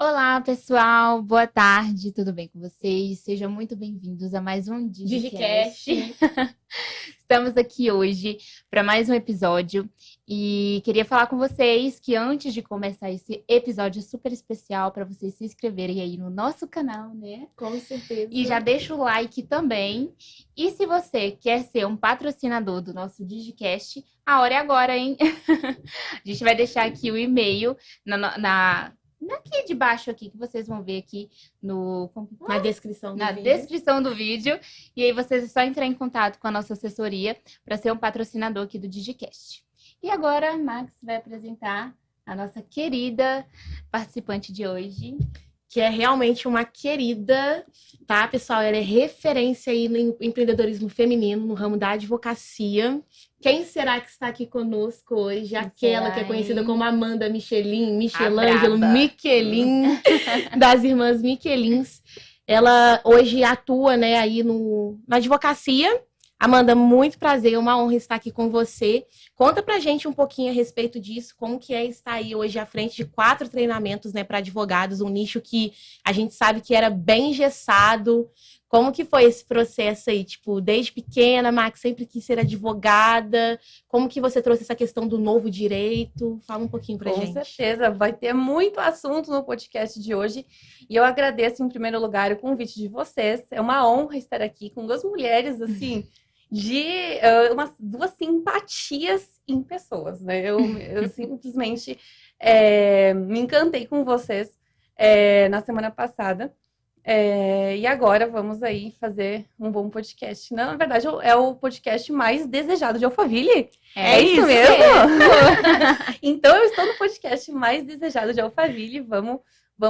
Olá, pessoal. Boa tarde. Tudo bem com vocês? Sejam muito bem-vindos a mais um DigiCast. Estamos aqui hoje para mais um episódio e queria falar com vocês que antes de começar esse episódio super especial para vocês se inscreverem aí no nosso canal, né? Com certeza. E já deixa o like também. E se você quer ser um patrocinador do nosso DigiCast, a hora é agora, hein? A gente vai deixar aqui o e-mail aqui de baixo aqui, que vocês vão ver aqui na descrição descrição do vídeo. E aí vocês é só entrar em contato com a nossa assessoria para ser um patrocinador aqui do DigiCast. E agora, Max vai apresentar a nossa querida participante de hoje. Que é realmente uma querida, tá, pessoal? Ela é referência aí no empreendedorismo feminino, no ramo da advocacia. Quem será que está aqui conosco hoje? Aquela que é conhecida como Amanda Michelangelo, Michelin, das irmãs Michelins. Ela hoje atua, né, aí na advocacia. Amanda, muito prazer, é uma honra estar aqui com você. Conta pra gente um pouquinho a respeito disso, como que é estar aí hoje à frente de 4 treinamentos, né, para advogados, um nicho que a gente sabe que era bem engessado. Como que foi esse processo aí? Tipo, desde pequena, Max sempre quis ser advogada. Como que você trouxe essa questão do novo direito? Fala um pouquinho pra gente. Com certeza, vai ter muito assunto no podcast de hoje. E eu agradeço, em primeiro lugar, o convite de vocês. É uma honra estar aqui com 2 mulheres, assim, de umas 2 simpatias em pessoas, né? Eu simplesmente me encantei com vocês na semana passada. E agora vamos aí fazer um bom podcast. Na verdade, é o podcast mais desejado de Alphaville. É isso mesmo? Então, eu estou no podcast mais desejado de Alphaville. Vamos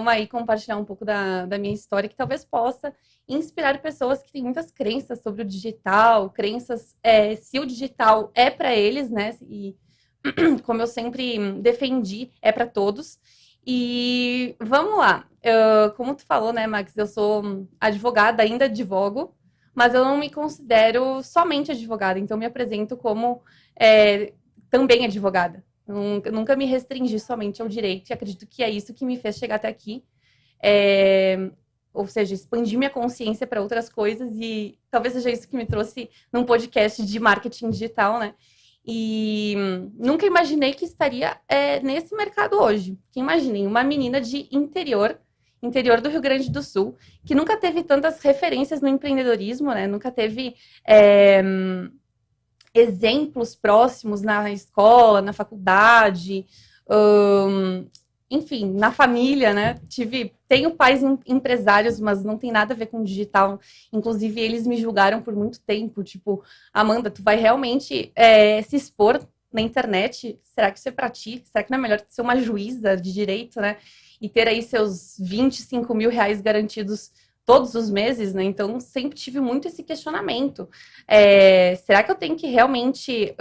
aí compartilhar um pouco da minha história, que talvez possa inspirar pessoas que têm muitas crenças sobre o digital, crenças se o digital é para eles, né? E como eu sempre defendi, é para todos. E vamos lá. Como tu falou, né, Max? Eu sou advogada, ainda advogo, mas eu não me considero somente advogada. Então, me apresento como também advogada. Nunca me restringi somente ao direito, e acredito que é isso que me fez chegar até aqui. Ou seja, expandir minha consciência para outras coisas, e talvez seja isso que me trouxe num podcast de marketing digital, né? E nunca imaginei que estaria nesse mercado hoje. Que imaginem, uma menina de interior do Rio Grande do Sul, que nunca teve tantas referências no empreendedorismo, né? Nunca teve exemplos próximos na escola, na faculdade, enfim, na família, né? Tenho pais empresários, mas não tem nada a ver com digital. Inclusive, eles me julgaram por muito tempo. Tipo, Amanda, tu vai realmente se expor na internet? Será que isso é pra ti? Será que não é melhor ser uma juíza de direito, né? E ter aí seus 25 mil reais garantidos todos os meses, né? Então, sempre tive muito esse questionamento. Será que eu tenho que realmente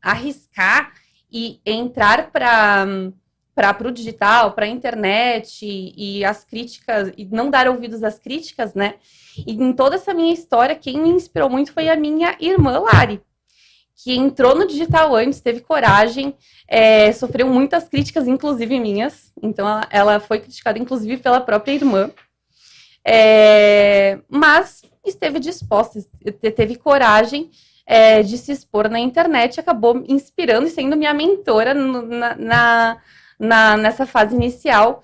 arriscar e entrar para o digital, para a internet e as críticas, e não dar ouvidos às críticas, né? E em toda essa minha história, quem me inspirou muito foi a minha irmã Lari, que entrou no digital antes, teve coragem, sofreu muitas críticas, inclusive minhas. Então, ela foi criticada, inclusive, pela própria irmã. Mas esteve disposta, teve coragem de se expor na internet, acabou inspirando e sendo minha mentora nessa fase inicial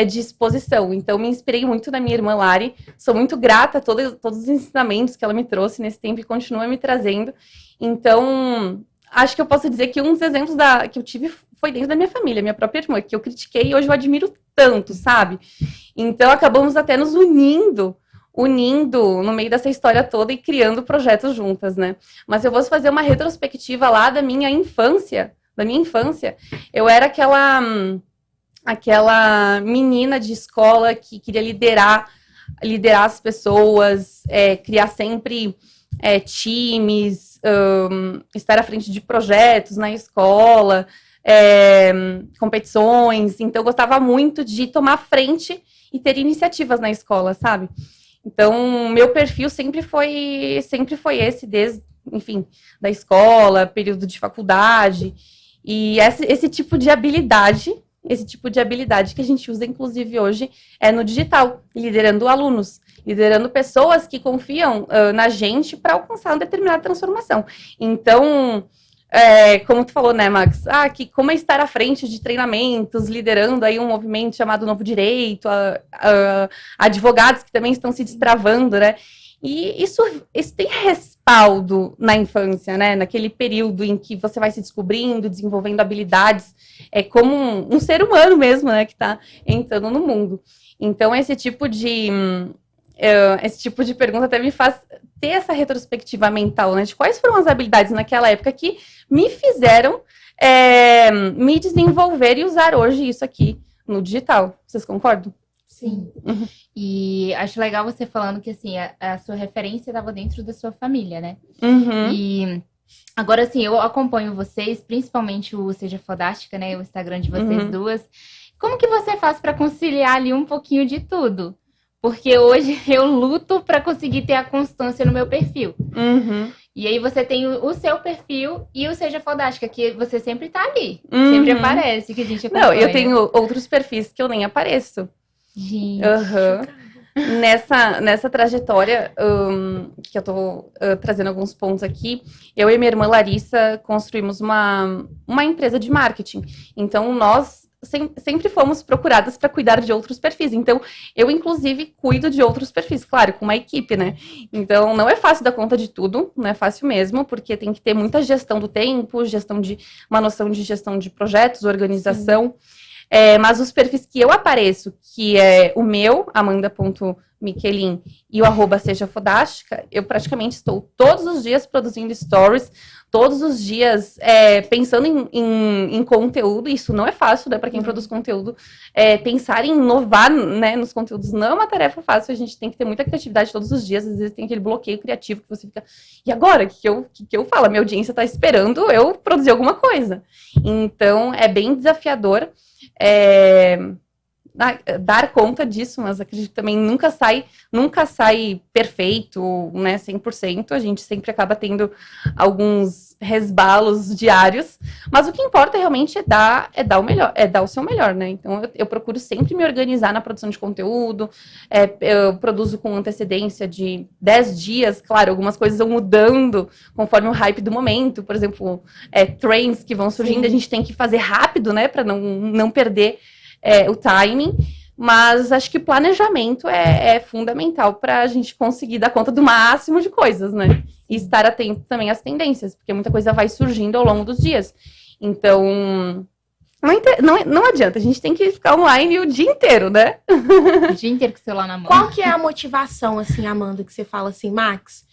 de exposição. Então, me inspirei muito na minha irmã Lari. Sou muito grata a todos os ensinamentos que ela me trouxe nesse tempo e continua me trazendo. Então, acho que eu posso dizer que um dos exemplos que eu tive foi dentro da minha família, minha própria irmã, que eu critiquei e hoje eu admiro tanto, sabe? Então, acabamos até nos unindo no meio dessa história toda e criando projetos juntas, né? Mas eu vou fazer uma retrospectiva lá da minha infância. Eu era aquela menina de escola que queria liderar as pessoas, criar sempre times, estar à frente de projetos na escola, competições. Então, eu gostava muito de tomar frente e ter iniciativas na escola, sabe? Então, meu perfil sempre foi esse, desde, enfim, da escola, período de faculdade. E esse tipo de habilidade esse tipo de habilidade que a gente usa, inclusive, hoje no digital, liderando alunos, liderando pessoas que confiam na gente para alcançar uma determinada transformação. Então, como tu falou, né, Max? Como é estar à frente de treinamentos, liderando aí um movimento chamado Novo Direito, advogados que também estão se destravando, né? E isso tem respaldo na infância, né? Naquele período em que você vai se descobrindo, desenvolvendo habilidades, como um ser humano mesmo, né? Que está entrando no mundo. Então, esse tipo de pergunta até me faz ter essa retrospectiva mental, né? De quais foram as habilidades naquela época que me fizeram me desenvolver e usar hoje isso aqui no digital. Vocês concordam? Sim. Uhum. E acho legal você falando que, assim, a sua referência estava dentro da sua família, né? Uhum. E agora, assim, eu acompanho vocês, principalmente o Seja Fodástica, né? O Instagram de vocês duas. Como que você faz para conciliar ali um pouquinho de tudo? Porque hoje eu luto para conseguir ter a constância no meu perfil. Uhum. E aí você tem o seu perfil e o Seja Fodástica, que você sempre tá ali. Sempre aparece, que a gente acompanha. Não, eu tenho outros perfis que eu nem apareço. Gente. Nessa trajetória que eu tô trazendo alguns pontos aqui, eu e minha irmã Larissa construímos uma empresa de marketing. Então, nós sempre fomos procuradas para cuidar de outros perfis. Então, eu, inclusive, cuido de outros perfis, claro, com uma equipe, né? Então, não é fácil dar conta de tudo, não é fácil mesmo, porque tem que ter muita gestão do tempo, uma noção de gestão de projetos, organização. Mas os perfis que eu apareço, que é o meu, amanda.miquelin, e o @seja fodástica, eu praticamente estou todos os dias produzindo stories, todos os dias pensando em conteúdo. Isso não é fácil, né, para quem produz conteúdo. Pensar em inovar, né, nos conteúdos não é uma tarefa fácil, a gente tem que ter muita criatividade todos os dias, às vezes tem aquele bloqueio criativo que você fica, e agora? O que eu falo? A minha audiência está esperando eu produzir alguma coisa. Então, é bem desafiador dar conta disso, mas acredito que também nunca sai perfeito, né, 100%, a gente sempre acaba tendo alguns resbalos diários, mas o que importa realmente é dar o melhor, dar o seu melhor, né, então eu procuro sempre me organizar na produção de conteúdo, eu produzo com antecedência de 10 dias, claro, algumas coisas vão mudando conforme o hype do momento, por exemplo, trends que vão surgindo, Sim. A gente tem que fazer rápido, né, para não perder o timing, mas acho que planejamento é fundamental para a gente conseguir dar conta do máximo de coisas, né? E estar atento também às tendências, porque muita coisa vai surgindo ao longo dos dias. Então, não adianta, a gente tem que ficar online o dia inteiro, né? O dia inteiro com o celular na mão. Qual que é a motivação, assim, Amanda, que você fala assim, Max?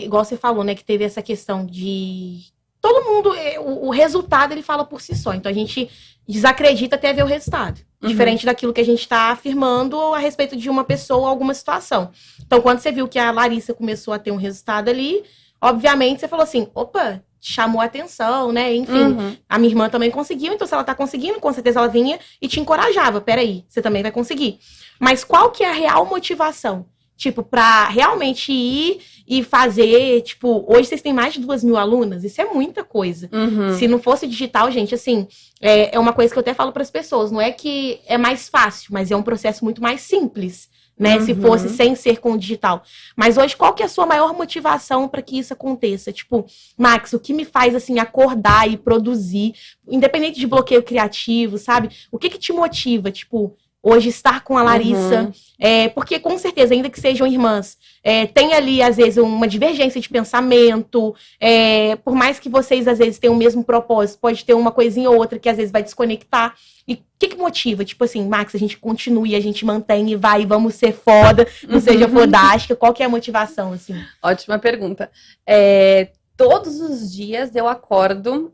Igual você falou, né, que teve essa questão de... Todo mundo, o resultado, ele fala por si só. Então, a gente desacredita até ver o resultado. Diferente daquilo que a gente está afirmando a respeito de uma pessoa ou alguma situação. Então, quando você viu que a Larissa começou a ter um resultado ali, obviamente, você falou assim, opa, chamou a atenção, né? Enfim, a minha irmã também conseguiu. Então, se ela tá conseguindo, com certeza ela vinha e te encorajava. Peraí, você também vai conseguir. Mas qual que é a real motivação? Tipo, pra realmente ir e fazer, tipo, hoje vocês têm mais de 2.000 alunas, isso é muita coisa. Se não fosse digital, gente, assim, é uma coisa que eu até falo para as pessoas, não é que é mais fácil, mas é um processo muito mais simples, né, se fosse sem ser com o digital. Mas hoje, qual que é a sua maior motivação para que isso aconteça? Tipo, Max, o que me faz, assim, acordar e produzir, independente de bloqueio criativo, sabe? O que te motiva, tipo... Hoje estar com a Larissa, porque com certeza, ainda que sejam irmãs, tem ali, às vezes, uma divergência de pensamento, por mais que vocês, às vezes, tenham o mesmo propósito, pode ter uma coisinha ou outra que, às vezes, vai desconectar. E o que motiva? Tipo assim, Max, a gente continue, a gente mantém e vai, vamos ser foda, não seja fodástica. Qual que é a motivação, assim? Ótima pergunta. Todos os dias eu acordo...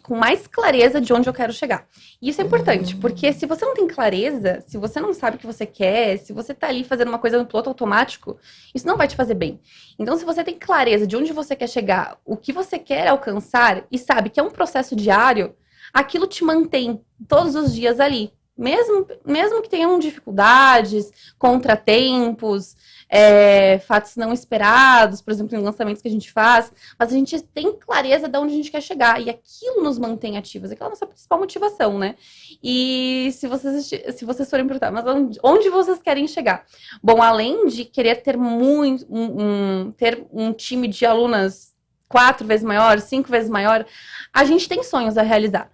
com mais clareza de onde eu quero chegar. E isso é importante, porque se você não tem clareza, se você não sabe o que você quer, se você tá ali fazendo uma coisa no piloto automático, isso não vai te fazer bem. Então, se você tem clareza de onde você quer chegar, o que você quer alcançar, e sabe que é um processo diário, aquilo te mantém todos os dias ali, Mesmo que tenham dificuldades, contratempos, fatos não esperados, por exemplo, em lançamentos que a gente faz, mas a gente tem clareza de onde a gente quer chegar, e aquilo nos mantém ativos, aquela é a nossa principal motivação, né? E se vocês forem perguntar, mas onde vocês querem chegar? Bom, além de querer ter ter um time de alunas 4 vezes maior, 5 vezes maior, a gente tem sonhos a realizar.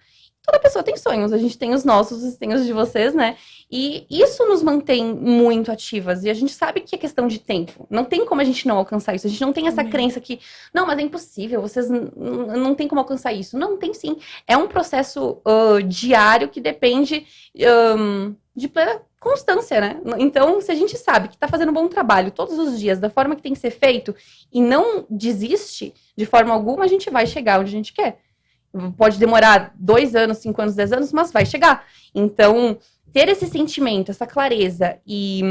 Toda pessoa tem sonhos, a gente tem os nossos, vocês têm os de vocês, né? E isso nos mantém muito ativas. E a gente sabe que é questão de tempo. Não tem como a gente não alcançar isso. A gente não tem essa crença que, não, mas é impossível, vocês não tem como alcançar isso. Não, tem sim. É um processo diário que depende de plena constância, né? Então, se a gente sabe que está fazendo um bom trabalho todos os dias, da forma que tem que ser feito, e não desiste de forma alguma, a gente vai chegar onde a gente quer. Pode demorar 2 anos, 5 anos, 10 anos, mas vai chegar. Então, ter esse sentimento, essa clareza e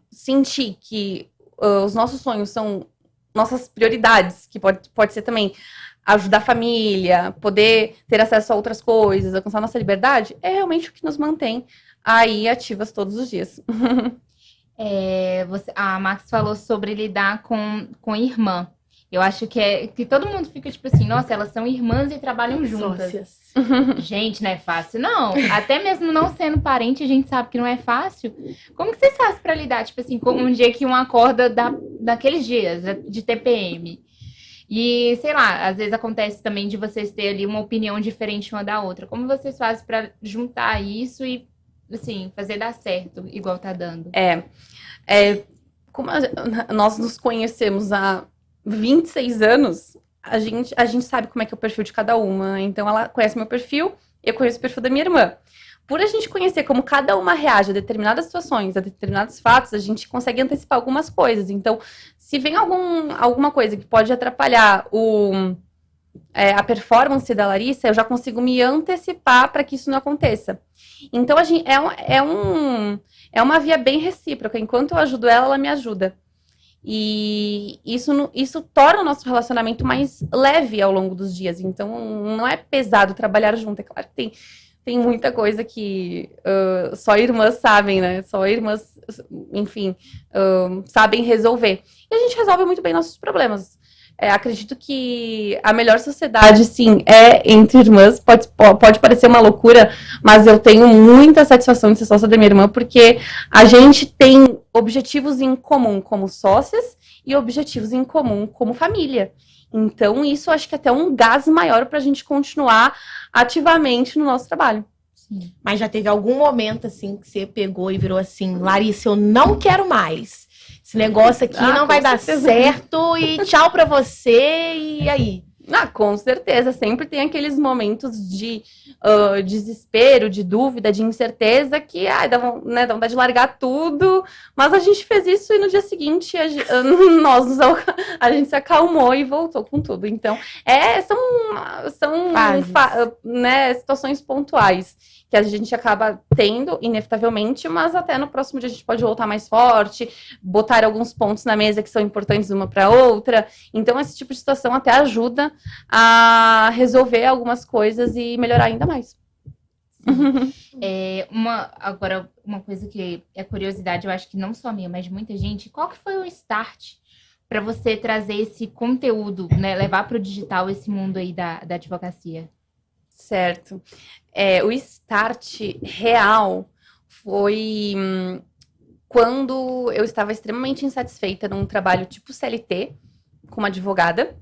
sentir que os nossos sonhos são nossas prioridades, que pode ser também ajudar a família, poder ter acesso a outras coisas, alcançar nossa liberdade, é realmente o que nos mantém aí ativas todos os dias. A Max falou sobre lidar com irmã. Eu acho que todo mundo fica tipo assim, nossa, elas são irmãs e trabalham juntas. Sócias. Gente, não é fácil, não. Até mesmo não sendo parente, a gente sabe que não é fácil. Como que vocês fazem pra lidar, tipo assim, com um dia que um acorda daqueles dias de TPM? E, sei lá, às vezes acontece também de vocês terem ali uma opinião diferente uma da outra. Como vocês fazem pra juntar isso e, assim, fazer dar certo, igual tá dando? Como nós nos conhecemos há 26 anos, a gente sabe como é que é o perfil de cada uma. Então, ela conhece meu perfil, eu conheço o perfil da minha irmã. Por a gente conhecer como cada uma reage a determinadas situações, a determinados fatos, a gente consegue antecipar algumas coisas. Então, se vem alguma coisa que pode atrapalhar a performance da Larissa, eu já consigo me antecipar para que isso não aconteça. Então, a gente, é uma via bem recíproca. Enquanto eu ajudo ela, ela me ajuda. E isso torna o nosso relacionamento mais leve ao longo dos dias. Então, não é pesado trabalhar junto. É claro que tem muita coisa que só irmãs sabem, né? Só irmãs, enfim, sabem resolver. E a gente resolve muito bem nossos problemas. Acredito que a melhor sociedade, sim, é entre irmãs. Pode parecer uma loucura, mas eu tenho muita satisfação de ser sócia da minha irmã, porque a gente tem objetivos em comum como sócias e objetivos em comum como família. Então, isso acho que é até um gás maior para a gente continuar ativamente no nosso trabalho. Sim. Mas já teve algum momento, assim, que você pegou e virou assim, Larissa, eu não quero mais. Esse negócio aqui não vai dar certo e tchau pra você, e aí? Com certeza. Sempre tem aqueles momentos de desespero, de dúvida, de incerteza que dá vontade de largar tudo. Mas a gente fez isso e no dia seguinte a gente se acalmou e voltou com tudo. Então, são situações pontuais que a gente acaba tendo, inevitavelmente, mas até no próximo dia a gente pode voltar mais forte, botar alguns pontos na mesa que são importantes uma para outra. Então, esse tipo de situação até ajuda a resolver algumas coisas e melhorar ainda mais. Agora, uma coisa que é curiosidade, eu acho que não só minha, mas de muita gente, qual que foi o start para você trazer esse conteúdo, né, levar para o digital esse mundo aí da advocacia? Certo. O start real foi quando eu estava extremamente insatisfeita num trabalho tipo CLT, como advogada.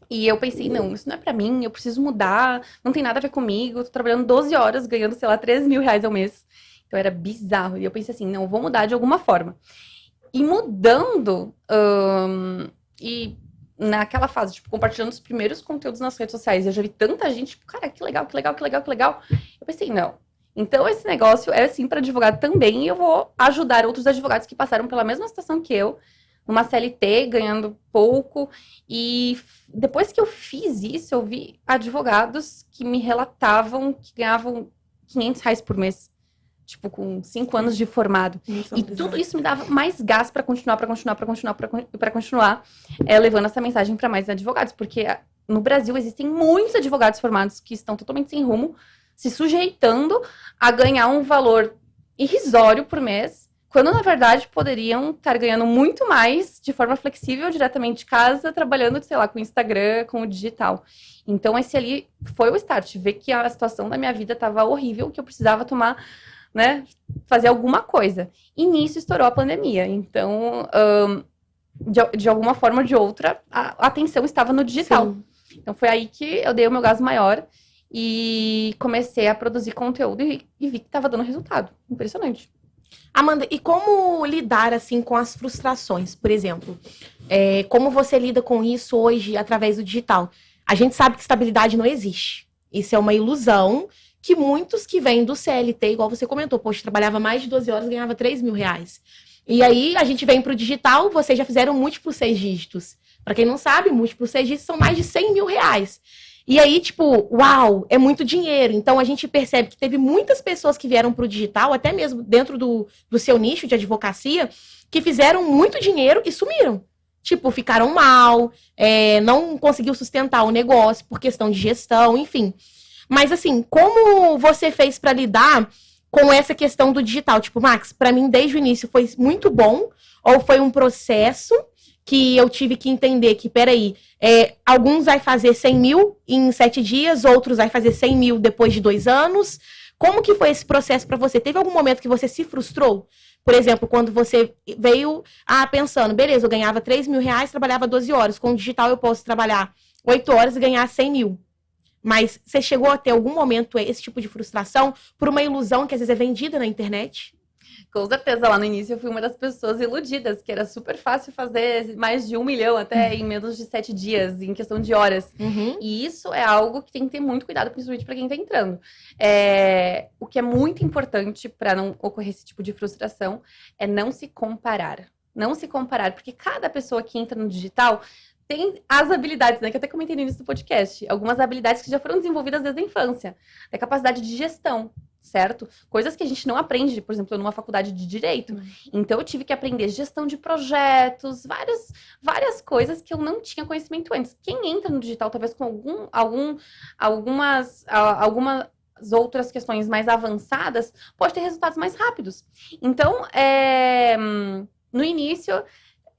E eu pensei, não, isso não é pra mim, eu preciso mudar, não tem nada a ver comigo, eu tô trabalhando 12 horas, ganhando, sei lá, 3 mil reais ao mês. Então era bizarro. E eu pensei assim, não, eu vou mudar de alguma forma. E mudando, e naquela fase, tipo, compartilhando os primeiros conteúdos nas redes sociais, eu já vi tanta gente, tipo, cara, que legal, que legal, que legal, que legal. Eu pensei, não. Então, esse negócio é, sim, para advogado também, e eu vou ajudar outros advogados que passaram pela mesma situação que eu, numa CLT, ganhando pouco. E depois que eu fiz isso, eu vi advogados que me relatavam que ganhavam 500 reais por mês. Tipo, com 5 anos de formado. E tudo isso me dava mais gás para continuar, levando essa mensagem para mais advogados. Porque no Brasil existem muitos advogados formados que estão totalmente sem rumo, se sujeitando a ganhar um valor irrisório por mês, quando na verdade poderiam estar ganhando muito mais de forma flexível, diretamente de casa, trabalhando, sei lá, com o Instagram, com o digital. Então esse ali foi o start, ver que a situação da minha vida estava horrível, que eu precisava tomar, né, fazer alguma coisa. E nisso estourou a pandemia. Então, de alguma forma ou de outra, a atenção estava no digital. Sim. Então foi aí que eu dei o meu gás maior e comecei a produzir conteúdo e vi que estava dando resultado. Impressionante. Amanda, e como lidar, assim, com as frustrações? Por exemplo, como você lida com isso hoje através do digital? A gente sabe que estabilidade não existe. Isso é uma ilusão que muitos que vêm do CLT, igual você comentou, poxa, trabalhava mais de 12 horas e ganhava 3 mil reais. E aí, a gente vem para o digital, vocês já fizeram múltiplos 6 dígitos. Para quem não sabe, múltiplos 6 dígitos são mais de 100 mil reais. E aí, tipo, uau, é muito dinheiro. Então, a gente percebe que teve muitas pessoas que vieram para o digital, até mesmo dentro do seu nicho de advocacia, que fizeram muito dinheiro e sumiram. Tipo, ficaram mal, não conseguiu sustentar o negócio por questão de gestão, enfim. Mas, assim, como você fez para lidar com essa questão do digital? Tipo, Max, para mim, desde o início, foi muito bom, ou foi um processo que eu tive que entender que, peraí, alguns vai fazer 100 mil em 7 dias, outros vai fazer 100 mil depois de 2 anos. Como que foi esse processo para você? Teve algum momento que você se frustrou? Por exemplo, quando você veio pensando, beleza, eu ganhava 3 mil reais, trabalhava 12 horas. Com o digital eu posso trabalhar 8 horas e ganhar 100 mil. Mas você chegou a ter algum momento esse tipo de frustração por uma ilusão que às vezes é vendida na internet? Com certeza, lá no início eu fui uma das pessoas iludidas, que era super fácil fazer mais de 1 milhão até em menos de 7 dias, em questão de horas. Uhum. E isso é algo que tem que ter muito cuidado, principalmente para quem está entrando. O que é muito importante para não ocorrer esse tipo de frustração é não se comparar. Não se comparar, porque cada pessoa que entra no digital tem as habilidades, né, que eu até comentei no início do podcast. Algumas habilidades que já foram desenvolvidas desde a infância. A capacidade de gestão, certo? Coisas que a gente não aprende, por exemplo, numa faculdade de Direito. Então, eu tive que aprender gestão de projetos, várias coisas que eu não tinha conhecimento antes. Quem entra no digital, talvez com algumas outras questões mais avançadas, pode ter resultados mais rápidos. Então, no início,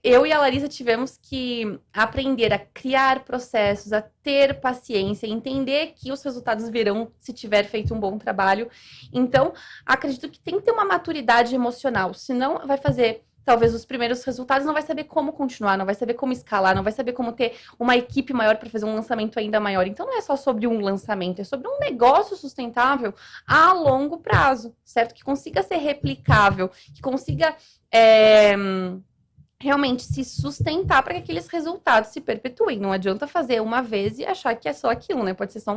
eu e a Larissa tivemos que aprender a criar processos, a ter paciência, entender que os resultados virão se tiver feito um bom trabalho. Então, acredito que tem que ter uma maturidade emocional, senão vai fazer, talvez, os primeiros resultados, não vai saber como continuar, não vai saber como escalar, não vai saber como ter uma equipe maior para fazer um lançamento ainda maior. Então, não é só sobre um lançamento, é sobre um negócio sustentável a longo prazo, certo? Que consiga ser replicável, que consiga realmente se sustentar para que aqueles resultados se perpetuem. Não adianta fazer uma vez e achar que é só aquilo, né? Pode ser só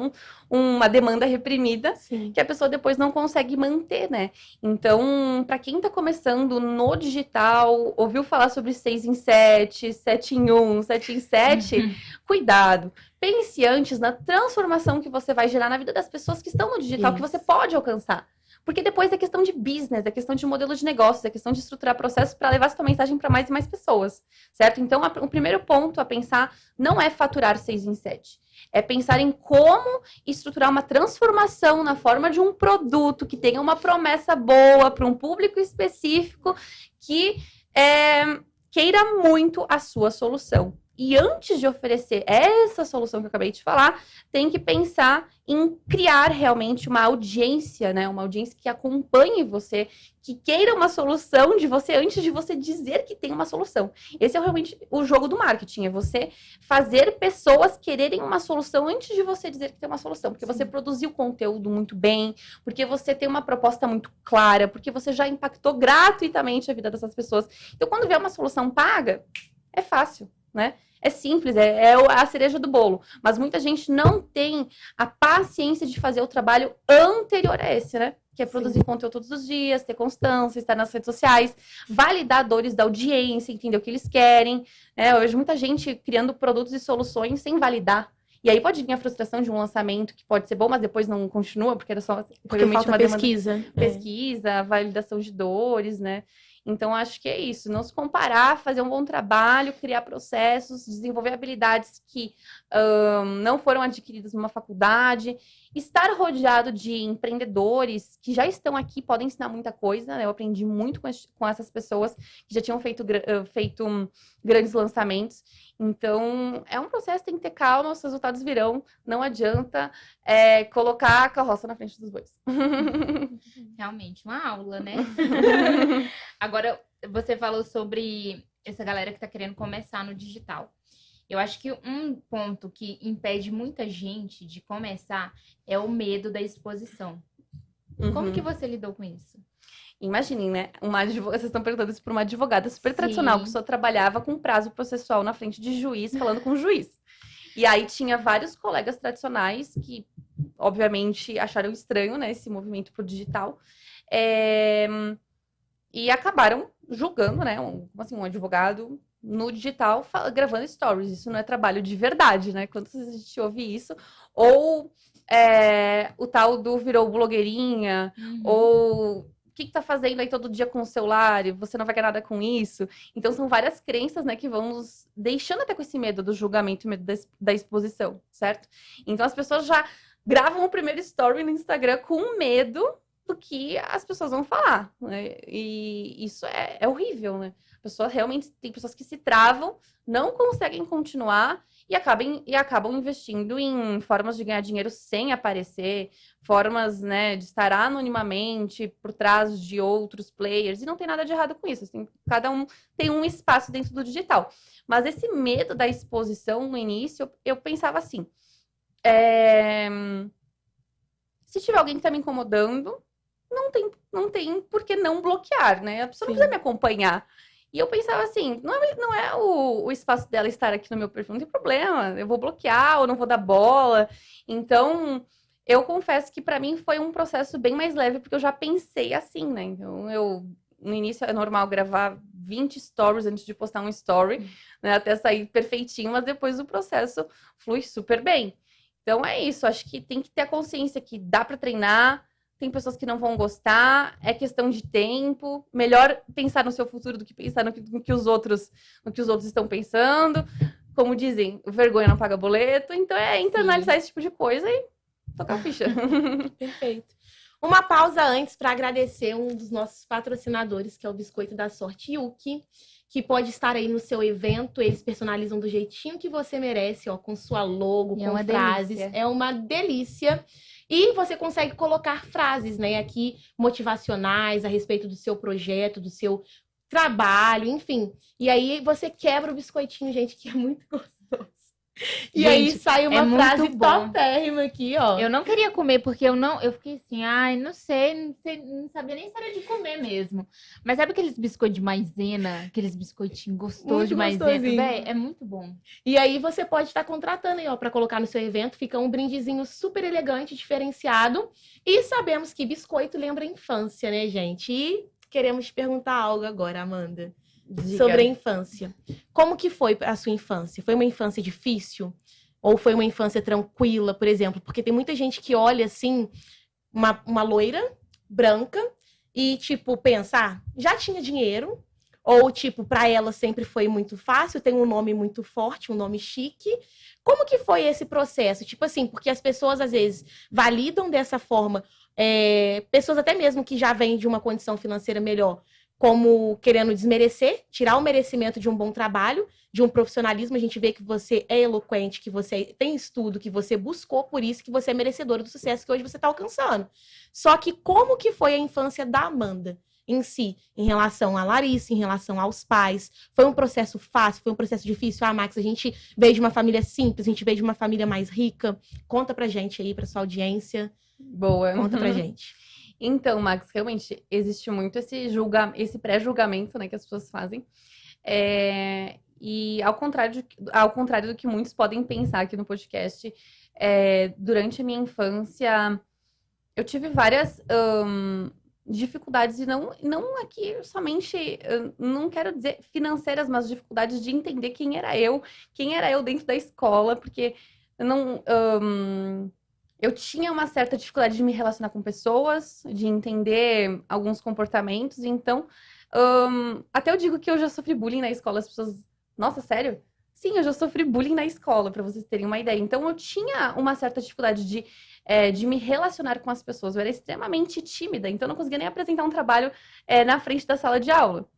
uma demanda reprimida. Sim. Que a pessoa depois não consegue manter, né? Então, para quem está começando no digital, ouviu falar sobre 6 em 7, 7 em 1, 7 em 7, cuidado. Pense antes na transformação que você vai gerar na vida das pessoas que estão no digital, que você pode alcançar. Porque depois é questão de business, é questão de modelo de negócios, é questão de estruturar processos para levar sua mensagem para mais e mais pessoas, certo? Então, o primeiro ponto a pensar não é faturar 6 em 7. É pensar em como estruturar uma transformação na forma de um produto que tenha uma promessa boa para um público específico que queira muito a sua solução. E antes de oferecer essa solução que eu acabei de falar, tem que pensar em criar realmente uma audiência, né? Uma audiência que acompanhe você, que queira uma solução de você antes de você dizer que tem uma solução. Esse é realmente o jogo do marketing, é você fazer pessoas quererem uma solução antes de você dizer que tem uma solução. Porque você produziu conteúdo muito bem, porque você tem uma proposta muito clara, porque você já impactou gratuitamente a vida dessas pessoas. Então, quando vê uma solução paga, é fácil, né? É simples, é a cereja do bolo. Mas muita gente não tem a paciência de fazer o trabalho anterior a esse, né? Que é produzir conteúdo todos os dias, ter constância, estar nas redes sociais, validar dores da audiência, entender o que eles querem. Eu vejo muita gente criando produtos e soluções sem validar. E aí pode vir a frustração de um lançamento que pode ser bom, mas depois não continua, porque era só porque falta pesquisa. Pesquisa, validação de dores, né? Então, acho que é isso. Não se comparar, fazer um bom trabalho, criar processos, desenvolver habilidades que não foram adquiridas numa faculdade. Estar rodeado de empreendedores que já estão aqui, podem ensinar muita coisa, né? Eu aprendi muito com essas pessoas que já tinham feito grandes lançamentos. Então, é um processo, tem que ter calma, os resultados virão. Não adianta colocar a carroça na frente dos bois. Realmente, uma aula, né? Agora, você falou sobre essa galera que tá querendo começar no digital. Eu acho que um ponto que impede muita gente de começar é o medo da exposição. Como que você lidou com isso? Imaginem, né? Vocês estão perguntando isso para uma advogada super Sim. tradicional, que só trabalhava com prazo processual na frente de juiz, falando com o juiz. E aí tinha vários colegas tradicionais que, obviamente, acharam estranho, né, esse movimento pro digital. E acabaram julgando, né? Um advogado no digital gravando stories. Isso não é trabalho de verdade, né? Quando a gente ouve isso. Ou o tal do virou blogueirinha, ou o que tá fazendo aí todo dia com o celular? Você não vai ganhar nada com isso. Então, são várias crenças, né, que vão nos deixando até com esse medo do julgamento e medo da exposição, certo? Então, as pessoas já gravam o primeiro story no Instagram com medo do que as pessoas vão falar, né? E isso é horrível, né? Tem pessoas que se travam, não conseguem continuar e acabam investindo em formas de ganhar dinheiro sem aparecer, formas, né, de estar anonimamente por trás de outros players, e não tem nada de errado com isso, assim, cada um tem um espaço dentro do digital. Mas esse medo da exposição no início, eu pensava assim, se tiver alguém que tá me incomodando, não tem por que não bloquear, né? A pessoa não precisa me acompanhar. E eu pensava assim, não é o espaço dela estar aqui no meu perfil, não tem problema, eu vou bloquear ou não vou dar bola. Então, eu confesso que para mim foi um processo bem mais leve, porque eu já pensei assim, né? Então, no início é normal gravar 20 stories antes de postar um story, né? Até sair perfeitinho, mas depois o processo flui super bem. Então, é isso, acho que tem que ter a consciência que dá para treinar. Tem pessoas que não vão gostar, é questão de tempo. Melhor pensar no seu futuro do que pensar no que os outros estão pensando. Como dizem, vergonha não paga boleto. Então internalizar esse tipo de coisa e tocar a ficha. Perfeito. Uma pausa antes para agradecer um dos nossos patrocinadores, que é o Biscoito da Sorte Yuki, que pode estar aí no seu evento. Eles personalizam do jeitinho que você merece, ó, com sua logo, com frases. Delícia. É uma delícia. E você consegue colocar frases, né, aqui motivacionais a respeito do seu projeto, do seu trabalho, enfim. E aí você quebra o biscoitinho, gente, que é muito gostoso. E gente, aí sai uma frase topérrima aqui, ó. Eu não queria comer porque eu fiquei assim, não sei, não sabia nem se era de comer mesmo. Mas sabe aqueles biscoitos de maisena, aqueles biscoitinhos gostosos de maisena? Véi, é muito bom. E aí você pode estar contratando aí, ó, para colocar no seu evento, fica um brindezinho super elegante, diferenciado. E sabemos que biscoito lembra a infância, né, gente? E queremos te perguntar algo agora, Amanda. Diga. Sobre a infância. Como que foi a sua infância? Foi uma infância difícil? Ou foi uma infância tranquila, por exemplo? Porque tem muita gente que olha, assim, uma loira branca e, tipo, pensa, já tinha dinheiro. Ou, tipo, pra ela sempre foi muito fácil, tem um nome muito forte, um nome chique. Como que foi esse processo? Tipo assim, porque as pessoas, às vezes, validam dessa forma, pessoas até mesmo que já vêm de uma condição financeira melhor, como querendo desmerecer, tirar o merecimento de um bom trabalho, de um profissionalismo. A gente vê que você é eloquente, que você tem estudo, que você buscou por isso, que você é merecedora do sucesso que hoje você está alcançando. Só que como que foi a infância da Amanda em si, em relação a Larissa, em relação aos pais? Foi um processo fácil? Foi um processo difícil? Max, a gente veio de uma família simples, a gente veio de uma família mais rica. Conta pra gente aí, pra sua audiência. Boa. Conta pra gente. Então, Max, realmente existe muito esse pré-julgamento, né, que as pessoas fazem. E ao contrário do que muitos podem pensar aqui no podcast, durante a minha infância, eu tive várias dificuldades, e não aqui somente, não quero dizer financeiras, mas dificuldades de entender quem era eu dentro da escola, porque eu não... eu tinha uma certa dificuldade de me relacionar com pessoas, de entender alguns comportamentos. Então, até eu digo que eu já sofri bullying na escola. As pessoas, nossa, sério? Sim, eu já sofri bullying na escola, para vocês terem uma ideia. Então, eu tinha uma certa dificuldade de me relacionar com as pessoas. Eu era extremamente tímida, então eu não conseguia nem apresentar um trabalho na frente da sala de aula.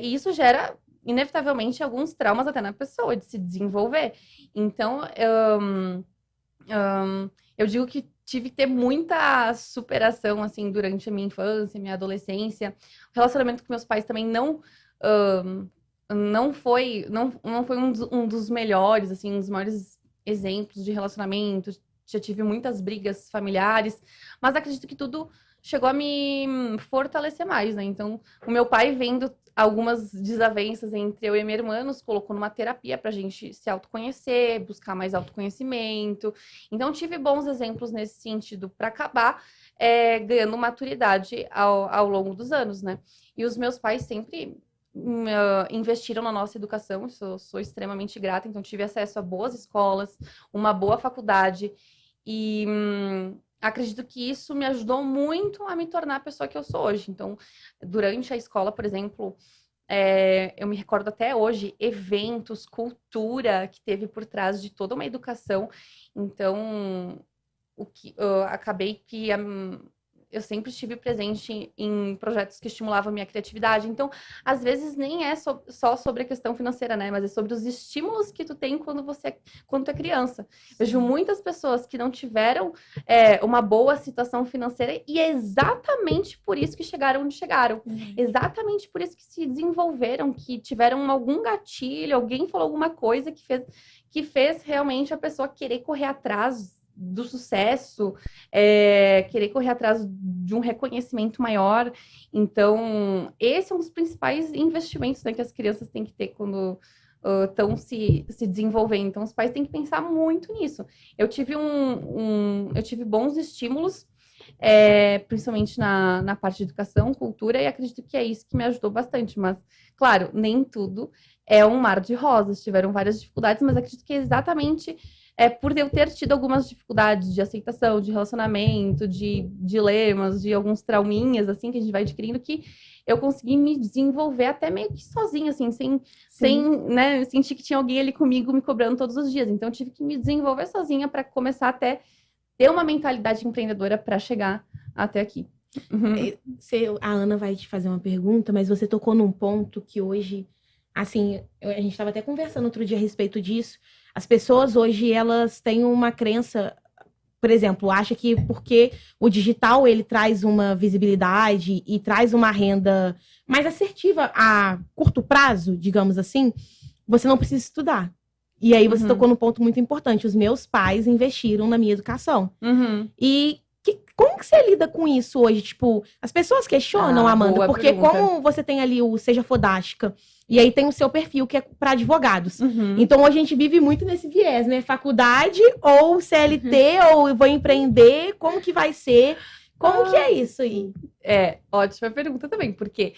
E isso gera, inevitavelmente, alguns traumas até na pessoa, de se desenvolver. Então, eu digo que tive que ter muita superação, assim, durante a minha infância, minha adolescência. O relacionamento com meus pais também não foi um dos melhores, assim, um dos maiores exemplos de relacionamento. Já tive muitas brigas familiares, mas acredito que tudo chegou a me fortalecer mais, né? Então, o meu pai, vendo algumas desavenças entre eu e minha irmã, nos colocou numa terapia pra gente se autoconhecer, buscar mais autoconhecimento. Então, tive bons exemplos nesse sentido para acabar ganhando maturidade ao longo dos anos, né? E os meus pais sempre investiram na nossa educação, sou extremamente grata, então tive acesso a boas escolas, uma boa faculdade, e acredito que isso me ajudou muito a me tornar a pessoa que eu sou hoje. Então, durante a escola, por exemplo, eu me recordo até hoje, eventos, cultura que teve por trás de toda uma educação. Então, acabei que eu sempre estive presente em projetos que estimulavam a minha criatividade. Então, às vezes, nem é só sobre a questão financeira, né? Mas é sobre os estímulos que tu tem quando tu é criança. Sim. Vejo muitas pessoas que não tiveram uma boa situação financeira e é exatamente por isso que chegaram onde chegaram. Exatamente por isso que se desenvolveram, que tiveram algum gatilho, alguém falou alguma coisa que fez realmente a pessoa querer correr atrás do sucesso, querer correr atrás de um reconhecimento maior. Então, esse é um dos principais investimentos, né, que as crianças têm que ter quando estão se desenvolvendo. Então, os pais têm que pensar muito nisso. Eu tive bons estímulos, principalmente na parte de educação, cultura, e acredito que é isso que me ajudou bastante. Mas, claro, nem tudo é um mar de rosas. Tiveram várias dificuldades, mas acredito que é exatamente por eu ter tido algumas dificuldades de aceitação, de relacionamento, de dilemas, de alguns trauminhas, assim, que a gente vai adquirindo, que eu consegui me desenvolver até meio que sozinha, assim, sem né, sentir que tinha alguém ali comigo me cobrando todos os dias. Então, eu tive que me desenvolver sozinha para começar até ter uma mentalidade empreendedora para chegar até aqui. A Ana vai te fazer uma pergunta, mas você tocou num ponto que hoje, assim, a gente estava até conversando outro dia a respeito disso. As pessoas hoje, elas têm uma crença, por exemplo, acha que porque o digital, ele traz uma visibilidade e traz uma renda mais assertiva a curto prazo, digamos assim, você não precisa estudar. E aí você tocou num ponto muito importante. Os meus pais investiram na minha educação. E como que você lida com isso hoje? Tipo, as pessoas questionam, Amanda, porque como você tem ali o Seja Fodástica, e aí tem o seu perfil que é para advogados. Então, hoje a gente vive muito nesse viés, né? Faculdade ou CLT, ou eu vou empreender, como que vai ser? Como que é isso aí? Ótima pergunta também, porque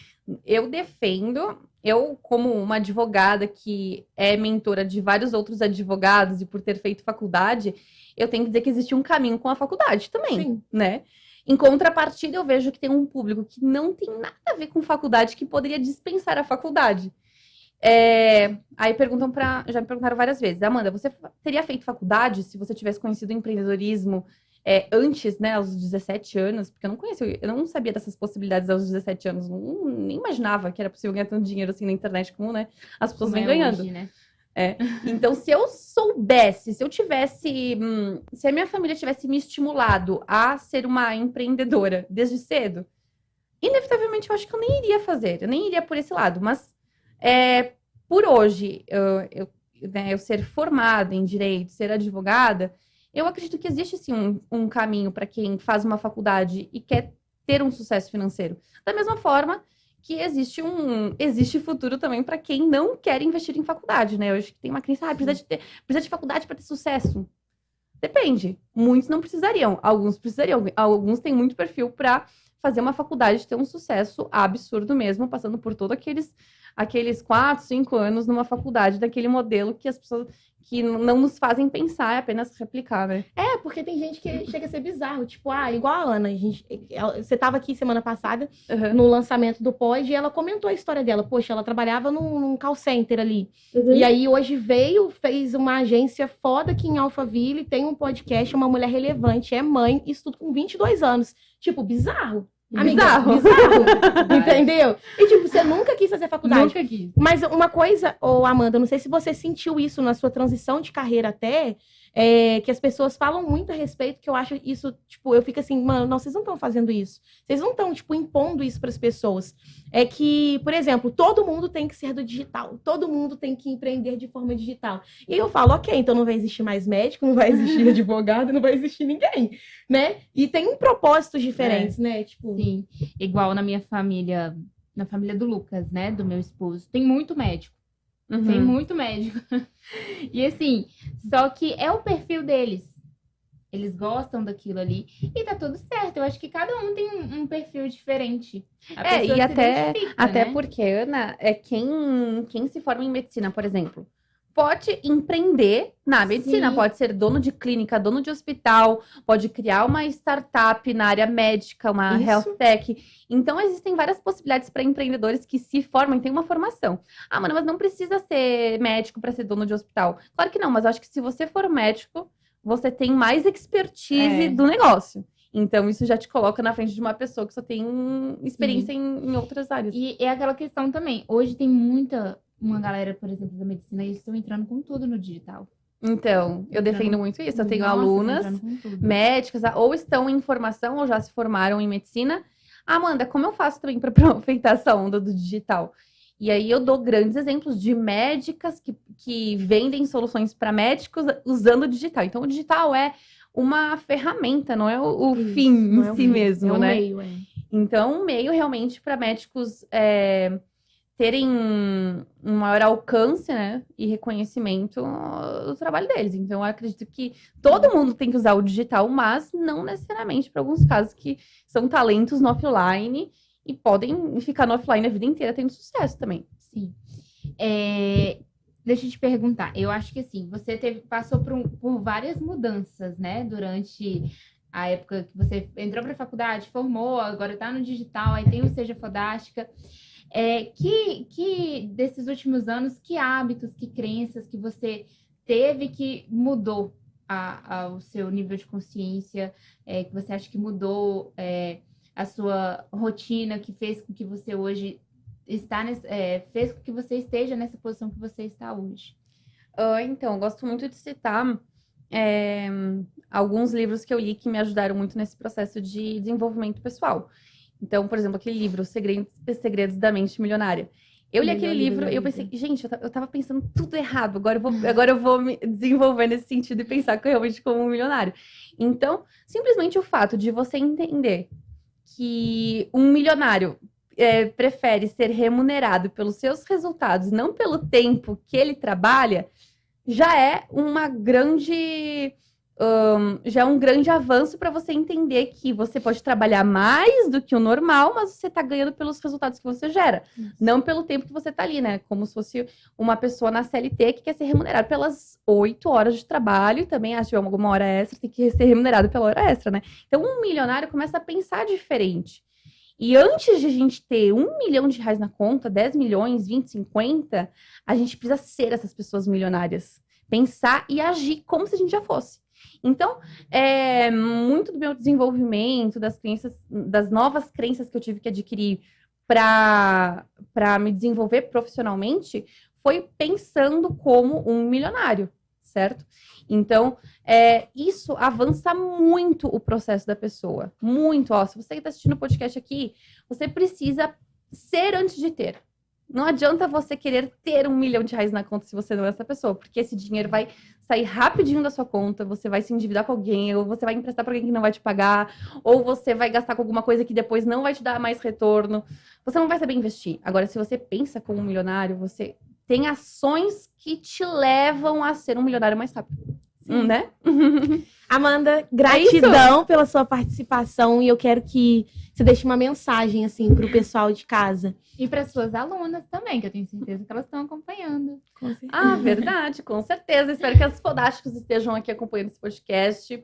eu como uma advogada que é mentora de vários outros advogados e por ter feito faculdade, eu tenho que dizer que existe um caminho com a faculdade também, né? Em contrapartida, eu vejo que tem um público que não tem nada a ver com faculdade, que poderia dispensar a faculdade. Aí já me perguntaram várias vezes, Amanda, você teria feito faculdade se você tivesse conhecido o empreendedorismo antes, né, aos 17 anos? Porque eu não sabia dessas possibilidades aos 17 anos, nem imaginava que era possível ganhar tanto dinheiro assim na internet como, né, as pessoas vêm ganhando. Hoje, né? Então, se eu soubesse, se a minha família tivesse me estimulado a ser uma empreendedora desde cedo, inevitavelmente eu acho que eu nem iria fazer, eu nem iria por esse lado, mas por hoje, eu ser formada em direito, ser advogada, eu acredito que existe sim um caminho para quem faz uma faculdade e quer ter um sucesso financeiro. Da mesma forma que existe futuro também para quem não quer investir em faculdade, né? Eu acho que tem uma crença, precisa de faculdade para ter sucesso. Depende. Muitos não precisariam, alguns precisariam. Alguns têm muito perfil para fazer uma faculdade ter um sucesso absurdo mesmo, passando por todos aqueles 4, 5 anos numa faculdade daquele modelo que as pessoas que não nos fazem pensar, é apenas replicar, né? Porque tem gente que chega a ser bizarro. Tipo, igual a Ana. Você tava aqui semana passada, no lançamento do Pod, e ela comentou a história dela. Poxa, ela trabalhava num call center ali. E aí, hoje fez uma agência foda aqui em Alphaville, tem um podcast, uma mulher relevante, é mãe, isso tudo com 22 anos. Tipo, bizarro. Amiga, bizarro. Entendeu? E tipo, você nunca quis fazer faculdade. Nunca quis. Mas uma coisa, Amanda, não sei se você sentiu isso na sua transição de carreira até, que as pessoas falam muito a respeito, que eu acho isso, tipo, eu fico assim, mano, não, vocês não estão fazendo isso. Vocês não estão, tipo, impondo isso para as pessoas. É que, por exemplo, todo mundo tem que ser do digital. Todo mundo tem que empreender de forma digital. E eu falo, ok, então não vai existir mais médico, não vai existir advogado, não vai existir ninguém, né? E tem propósitos diferentes, né? Tipo... Sim, igual na minha família, na família do Lucas, né, do meu esposo, tem muito médico. Tem muito médico. E assim, só que é o perfil deles. Eles gostam daquilo ali. E tá tudo certo. Eu acho que cada um tem um perfil diferente. E até né? porque, Ana, quem se forma em medicina, por exemplo, pode empreender na medicina, Sim. Pode ser dono de clínica, dono de hospital, pode criar uma startup na área médica, uma health tech. Então, existem várias possibilidades para empreendedores que se formam e têm uma formação. Ah, mano, mas não precisa ser médico para ser dono de hospital. Claro que não, mas eu acho que se você for médico, você tem mais expertise do negócio. Então, isso já te coloca na frente de uma pessoa que só tem experiência em outras áreas. E é aquela questão também. Hoje tem uma galera, por exemplo, da medicina, eles estão entrando com tudo no digital. Então, eu defendo muito isso. Eu tenho alunas médicas, ou estão em formação, ou já se formaram em medicina. Amanda, como eu faço também para aproveitar essa onda do digital? E aí eu dou grandes exemplos de médicas que vendem soluções para médicos usando o digital. Então, o digital é uma ferramenta, não é o fim em si mesmo, né? Meio, Então, um meio realmente para médicos terem um maior alcance, né, e reconhecimento do trabalho deles. Então, eu acredito que todo mundo tem que usar o digital, mas não necessariamente para alguns casos que são talentos no offline e podem ficar no offline a vida inteira tendo sucesso também. Sim. Deixa eu te perguntar. Eu acho que assim, você passou por várias mudanças, né, durante a época que você entrou para a faculdade, formou, agora está no digital, aí tem o Seja Fodástica. Que desses últimos anos, que hábitos, que crenças que você teve que mudou o seu nível de consciência, que você acha que mudou a sua rotina, que fez com que você hoje fez com que você esteja nessa posição que você está hoje? Então, eu gosto muito de citar alguns livros que eu li que me ajudaram muito nesse processo de desenvolvimento pessoal. Então, por exemplo, aquele livro, Segredos da Mente Milionária. Eu li aquele livro e eu pensei, gente, eu tava pensando tudo errado. Agora eu vou me desenvolver nesse sentido e pensar que eu realmente como um milionário. Então, simplesmente o fato de você entender que um milionário prefere ser remunerado pelos seus resultados, não pelo tempo que ele trabalha, já é uma grande... já é um grande avanço para você entender que você pode trabalhar mais do que o normal, mas você está ganhando pelos resultados que você gera. Isso. Não pelo tempo que você está ali, né? Como se fosse uma pessoa na CLT que quer ser remunerada pelas 8 horas de trabalho e também, se tiver alguma hora extra, tem que ser remunerado pela hora extra, né? Então, um milionário começa a pensar diferente. E antes de a gente ter R$1 milhão na conta, 10 milhões, 20, 50, a gente precisa ser essas pessoas milionárias. Pensar e agir como se a gente já fosse. Então, muito do meu desenvolvimento, das novas crenças que eu tive que adquirir para me desenvolver profissionalmente, foi pensando como um milionário, certo? Então, isso avança muito o processo da pessoa. Muito. Se você está assistindo o podcast aqui, você precisa ser antes de ter. Não adianta você querer ter R$1 milhão na conta se você não é essa pessoa, porque esse dinheiro vai sair rapidinho da sua conta, você vai se endividar com alguém, ou você vai emprestar para alguém que não vai te pagar, ou você vai gastar com alguma coisa que depois não vai te dar mais retorno. Você não vai saber investir. Agora, se você pensa como um milionário, você tem ações que te levam a ser um milionário mais rápido. né? Amanda, gratidão pela sua participação e eu quero que você deixe uma mensagem, assim, pro pessoal de casa. E para suas alunas também, que eu tenho certeza que elas estão acompanhando. Com certeza. Ah, verdade, com certeza. Espero que as fodásticas estejam aqui acompanhando esse podcast.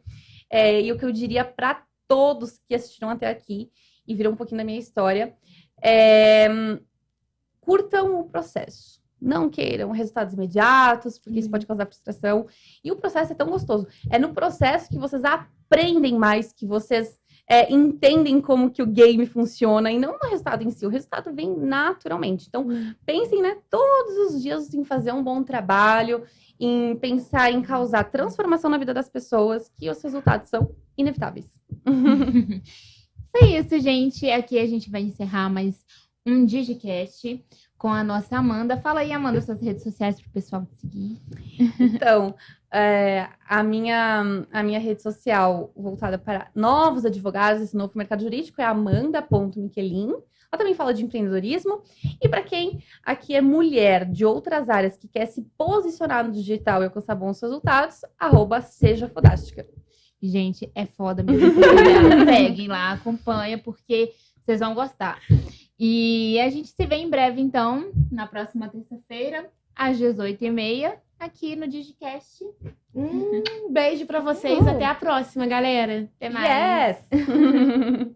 E o que eu diria para todos que assistiram até aqui e viram um pouquinho da minha história, curtam o processo. Não queiram resultados imediatos, porque isso pode causar frustração. E o processo é tão gostoso. É no processo que vocês aprendem mais, que vocês entendem como que o game funciona, e não no resultado em si. O resultado vem naturalmente. Então, pensem, né, todos os dias em fazer um bom trabalho, em pensar em causar transformação na vida das pessoas, que os resultados são inevitáveis. É isso, gente. Aqui a gente vai encerrar mais um DigiCast com a nossa Amanda. Fala aí, Amanda, suas redes sociais para o pessoal te seguir. Então, a minha rede social voltada para novos advogados, esse novo mercado jurídico, é amanda.miquelin. Ela também fala de empreendedorismo. E para quem aqui é mulher de outras áreas que quer se posicionar no digital e alcançar bons resultados, @sejafodástica. Gente, é foda mesmo. Seguem lá, acompanha, porque vocês vão gostar. E a gente se vê em breve, então, na próxima terça-feira, às 18h30, aqui no DigiCast. Beijo pra vocês. Até a próxima, galera. Até mais. Yes!